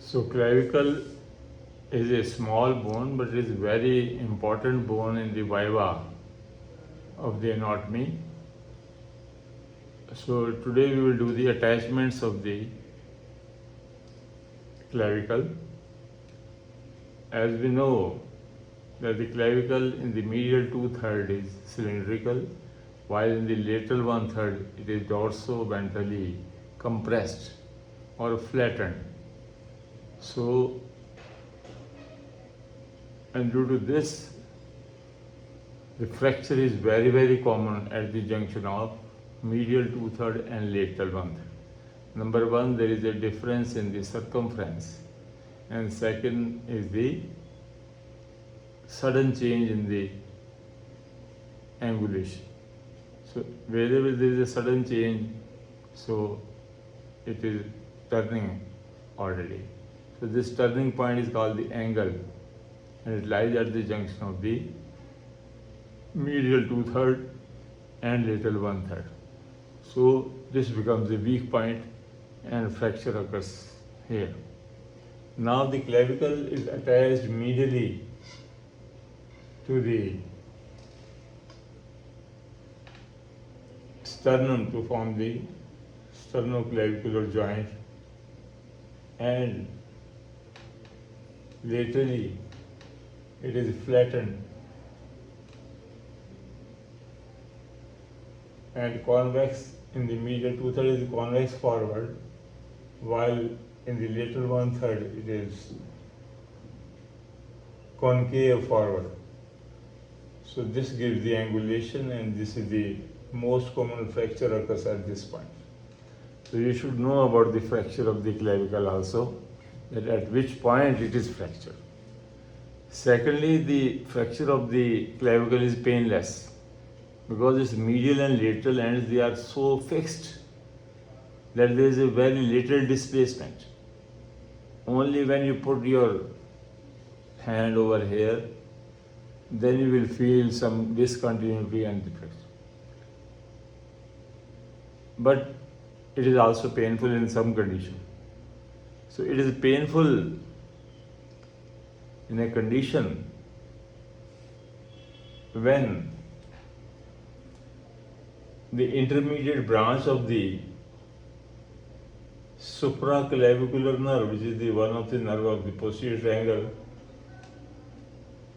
So clavicle is a small bone, but it is very important bone in the viva of the anatomy. So today we will do the attachments of the clavicle. As we know that the clavicle in the medial 2/3 is cylindrical, while in the lateral 1/3 it is dorso-ventrally compressed or flattened. So, and due to this, the fracture is very common at the junction of medial 2/3 and lateral 1/3. Number one, there is a difference in the circumference, and second is the sudden change in the angulation. So wherever there is a sudden change, so it is turning already. So this turning point is called the angle, and it lies at the junction of the medial 2/3 and lateral 1/3. So this becomes a weak point and fracture occurs here. Now the clavicle is attached medially to the sternum to form the sternoclavicular joint, and laterally it is flattened and convex. In the medial 2/3 is convex forward, while in the lateral 1/3 it is concave forward. So this gives the angulation, and this is the most common fracture occurs at this point. So you should know about the fracture of the clavicle also, that at which point it is fractured. Secondly, the fracture of the clavicle is painless because its medial and lateral ends, they are so fixed that there is a very little displacement. Only when you put your hand over here, then you will feel some discontinuity and the fracture. But it is also painful in some condition. So it is painful in a condition when the intermediate branch of the supraclavicular nerve, which is the one of the nerve of the posterior triangle,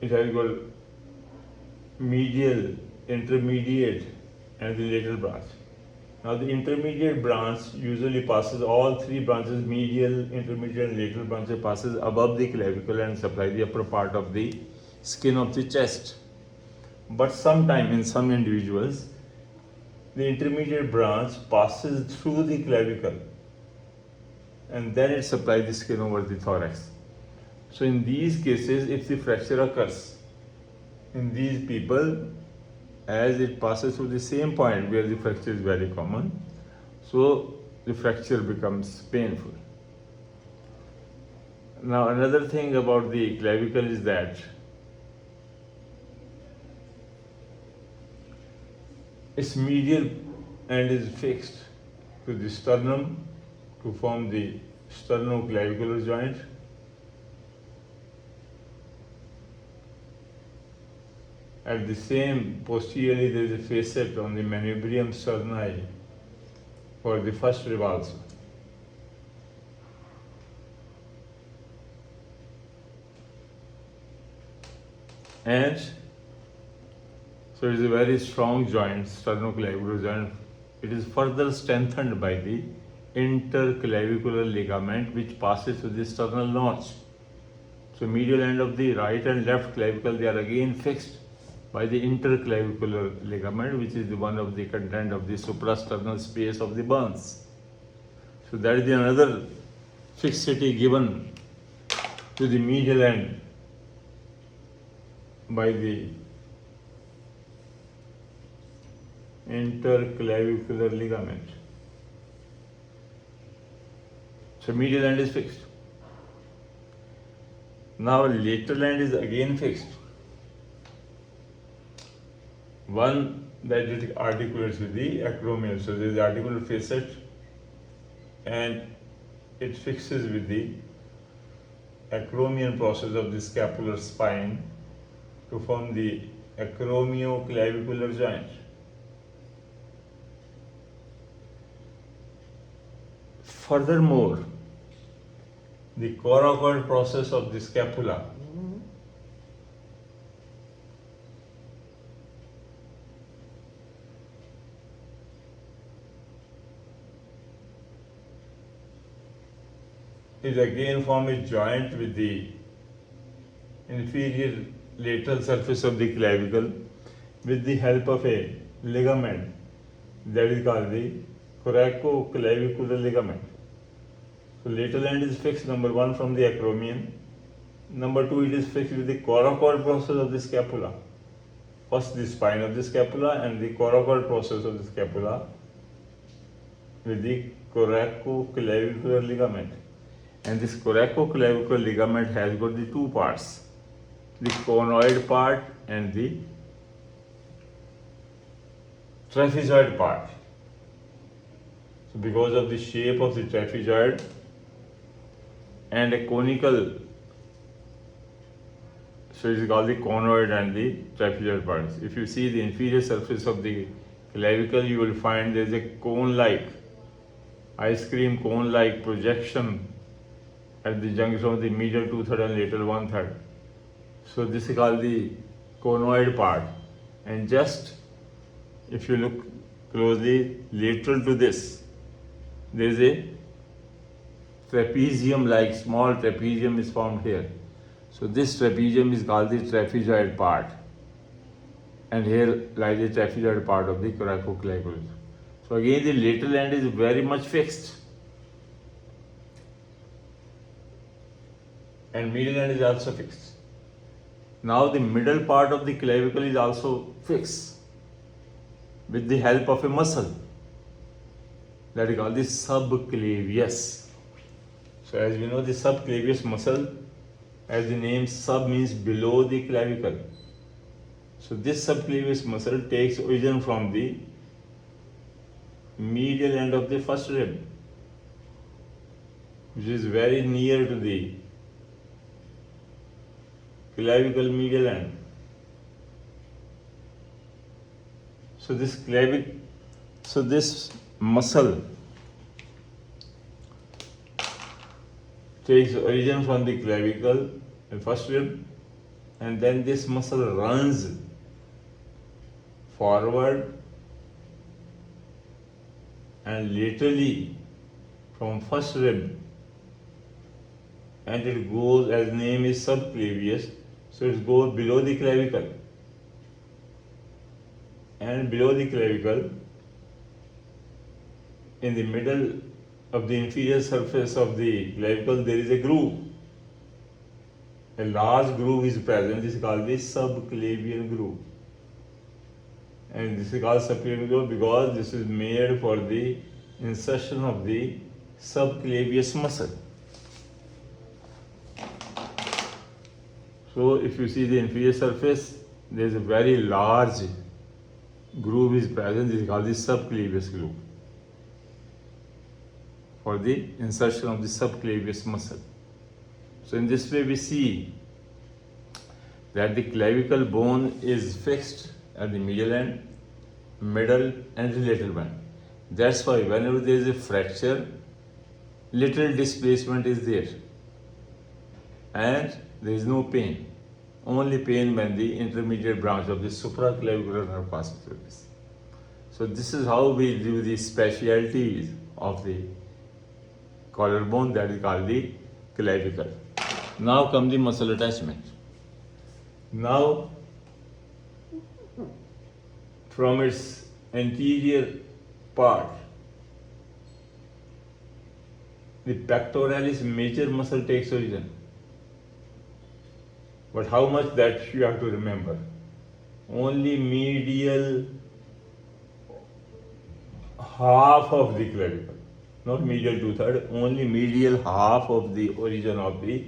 it has got medial, intermediate, and the lateral branch. Now the intermediate branch usually passes, all three branches, medial, intermediate and lateral branches, passes above the clavicle and supply the upper part of the skin of the chest. But sometime in some individuals, the intermediate branch passes through the clavicle and then it supplies the skin over the thorax. So in these cases, if the fracture occurs in these people, as it passes through the same point where the fracture is very common, so the fracture becomes painful. Now another thing about the clavicle is that its medial end is fixed to the sternum to form the sternoclavicular joint. At the same, posteriorly there is a facet on the manubrium sterni for the first rib also. And so it is a very strong joint, sternoclavicular joint. It is further strengthened by the interclavicular ligament which passes through the sternal notch. So medial end of the right and left clavicle, they are again fixed by the interclavicular ligament, which is the one of the content of the suprasternal space of the bones. So that is the another fixity given to the medial end by the interclavicular ligament. So medial end is fixed. Now lateral end is again fixed. One that it articulates with the acromion. So there is articular facet and it fixes with the acromion process of the scapular spine to form the acromioclavicular joint. Furthermore, the coracoid process of the scapula is again form a joint with the inferior lateral surface of the clavicle with the help of a ligament that is called the coracoclavicular ligament. So lateral end is fixed, number one, from the acromion. Number two, it is fixed with the coracoid process of the scapula. First the spine of the scapula and the coracoid process of the scapula with the coracoclavicular ligament. And this coracoclavicular ligament has got the two parts, the conoid part and the trapezoid part. So because of the shape of the trapezoid and a conical, so it is called the conoid and the trapezoid parts. If you see the inferior surface of the clavicle, you will find there is a cone-like, ice cream cone-like projection at the junction of the medial 2/3 and lateral 1/3. So this is called the conoid part. And just if you look closely, lateral to this, there is a trapezium-like, small trapezium is formed here. So this trapezium is called the trapezoid part. And here lies the trapezoid part of the coracoclavicular. So again, the lateral end is very much fixed. And medial end is also fixed. Now the middle part of the clavicle is also fixed with the help of a muscle that is called the subclavius. So as we know, the subclavius muscle, as the name sub means below the clavicle. So this subclavius muscle takes origin from the medial end of the first rib, which is very near to the clavicle medial end. So this muscle takes origin from the clavicle and first rib, and then this muscle runs forward and laterally from first rib, and it goes, as name is subclavius, so it goes below the clavicle. And below the clavicle, in the middle of the inferior surface of the clavicle, there is a groove. A large groove is present. This is called the subclavian groove. And this is called subclavian groove because this is made for the insertion of the subclavius muscle. So if you see the inferior surface, there is a very large groove is present. This is called the subclavius groove for the insertion of the subclavius muscle. So in this way we see that the clavicle bone is fixed at the medial end, middle and the lateral one. That's why whenever there is a fracture, little displacement is there and there is no pain. Only pain when the intermediate branch of the supraclavicular nerve passes through this. So this is how we do the specialties of the collarbone, that is called the clavicle. Now come the muscle attachment. Now from its anterior part, the pectoralis major muscle takes origin. But how much, that you have to remember. Only medial half of the clavicle, not medial 2/3, only medial half of the origin of the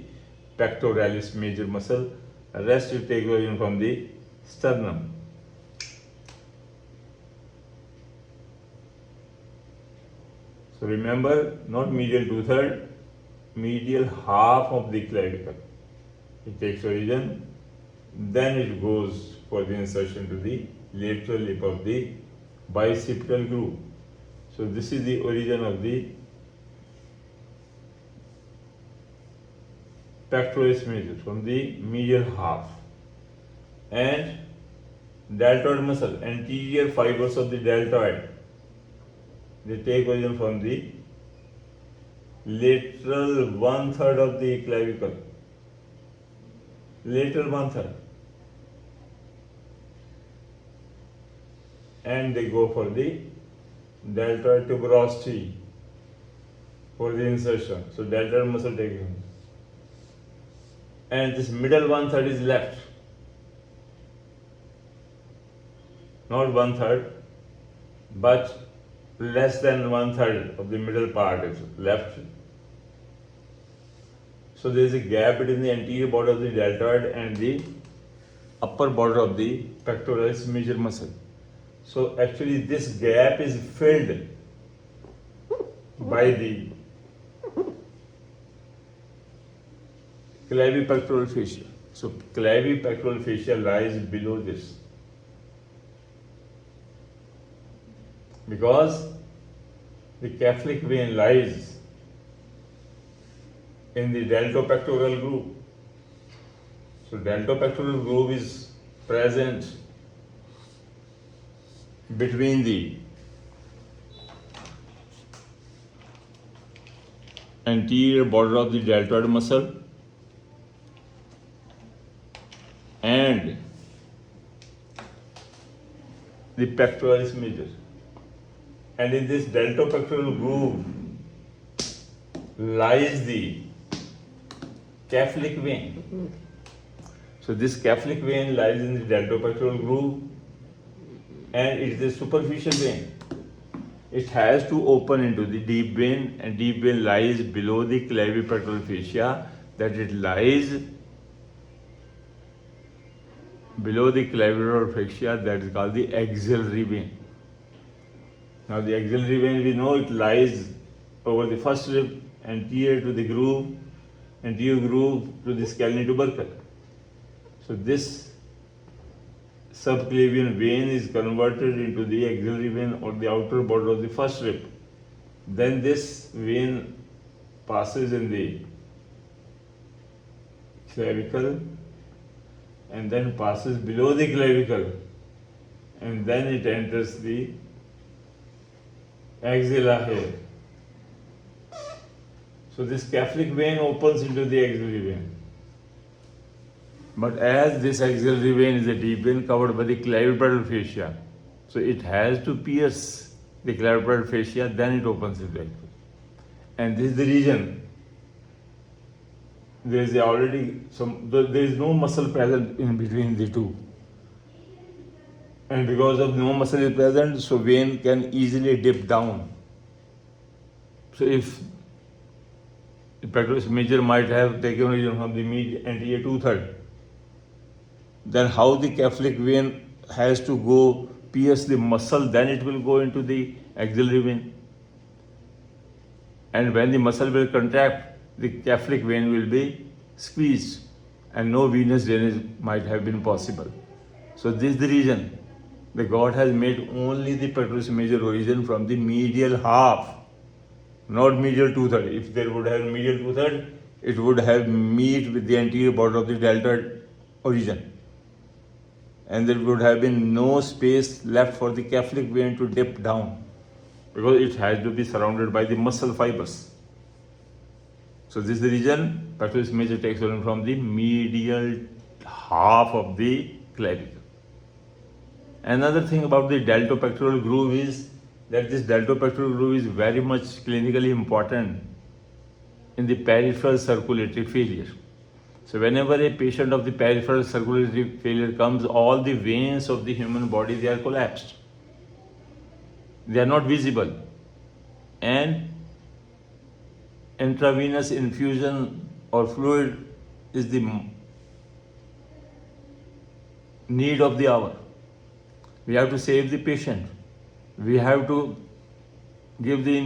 pectoralis major muscle. The rest will take origin from the sternum. So remember, not medial 2/3, medial half of the clavicle. It takes origin, then it goes for the insertion to the lateral lip of the bicipital groove. So this is the origin of the pectoralis major from the medial half. And deltoid muscle, anterior fibers of the deltoid, they take origin from the lateral 1/3 of the clavicle. Lateral 1/3. And they go for the deltoid tuberosity for the insertion. So deltoid muscle taking. And this middle 1/3 is left. Not 1/3, but less than 1/3 of the middle part is left. So there is a gap between the anterior border of the deltoid and the upper border of the pectoralis major muscle. So actually this gap is filled by the clavipectoral fascia. So clavipectoral fascia lies below this. Because the Catholic vein lies in the deltopectoral groove. So deltopectoral groove is present between the anterior border of the deltoid muscle and the pectoralis major. And in this deltopectoral groove lies the Catholic vein. So this Catholic vein lies in the deltopectoral groove and it is a superficial vein. It has to open into the deep vein, and deep vein lies below the clavipectoral fascia, that it lies below the clavipectoral fascia, that is called the axillary vein. Now the axillary vein, we know it lies over the first rib, anterior to the groove, anterior groove to the scalene tubercle. So this subclavian vein is converted into the axillary vein or the outer border of the first rib. Then this vein passes in the clavicle and then passes below the clavicle, and then it enters the axilla here. So this Catholic vein opens into the axillary vein. But as this axillary vein is a deep vein covered by the clavipectoral fascia, so it has to pierce the clavipectoral fascia, then it opens into the axilla. And this is the region. There is no muscle present in between the two. And because of no muscle is present, so vein can easily dip down. So if the pectoralis major might have taken origin from the anterior 2/3, then how the Catholic vein has to go pierce the muscle, then it will go into the axillary vein. And when the muscle will contract, the Catholic vein will be squeezed and no venous drainage might have been possible. So this is the reason the God has made only the pectoralis major origin from the medial half, not medial 2/3. If there would have medial 2/3, it would have meet with the anterior border of the deltoid origin. And there would have been no space left for the Catholic vein to dip down, because it has to be surrounded by the muscle fibers. So this is the reason pectoralis major takes origin from the medial half of the clavicle. Another thing about the deltopectoral groove is that this deltopectoral groove is very much clinically important in the peripheral circulatory failure. So whenever a patient of the peripheral circulatory failure comes, all the veins of the human body, they are collapsed. They are not visible. And intravenous infusion or fluid is the need of the hour. We have to save the patient. We have to give the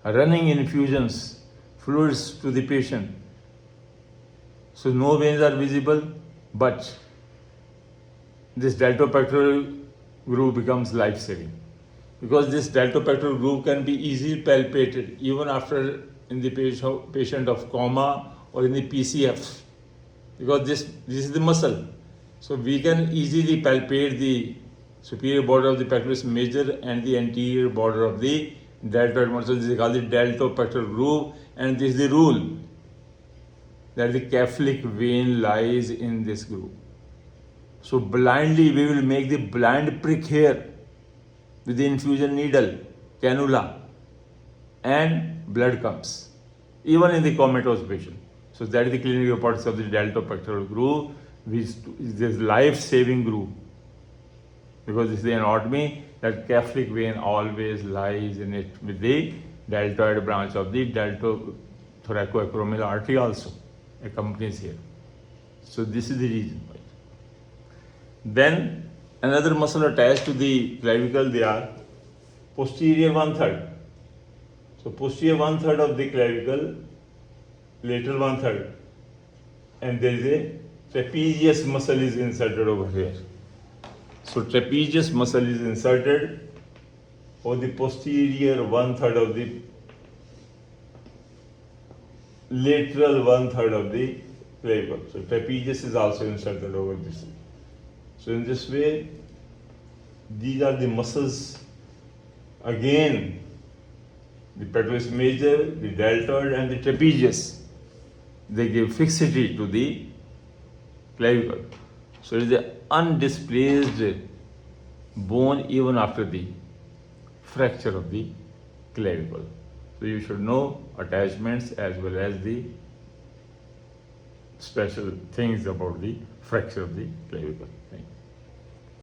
running infusions fluids to the patient. So no veins are visible, but this deltopectoral groove becomes life-saving, because this deltopectoral groove can be easily palpated even after in the patient of coma or in the PCF, because this is the muscle. So we can easily palpate the superior border of the pectoralis major and the anterior border of the deltoid muscle. This is called the deltopectoral groove, and this is the rule that the cephalic vein lies in this groove. So blindly we will make the blind prick here with the infusion needle, cannula, and blood comes, even in the comatose patient. So that is the clinical importance of the deltopectoral groove, which is this life-saving groove, because this is the anatomy that cephalic vein always lies in it with the deltoid branch of the deltothoracoacromial artery also accompanies here. So this is the reason why. Then another muscle attached to the clavicle, they are posterior 1/3. So posterior 1/3 of the clavicle, lateral 1/3, and there is a trapezius muscle is inserted over here. So trapezius muscle is inserted for the posterior 1/3 of the lateral 1/3 of the clavicle. So trapezius is also inserted over this. So in this way, these are the muscles. Again, the pectoralis major, the deltoid, and the trapezius, they give fixity to the clavicle. So it is an undisplaced bone even after the fracture of the clavicle. So you should know attachments as well as the special things about the fracture of the clavicle. Thank you.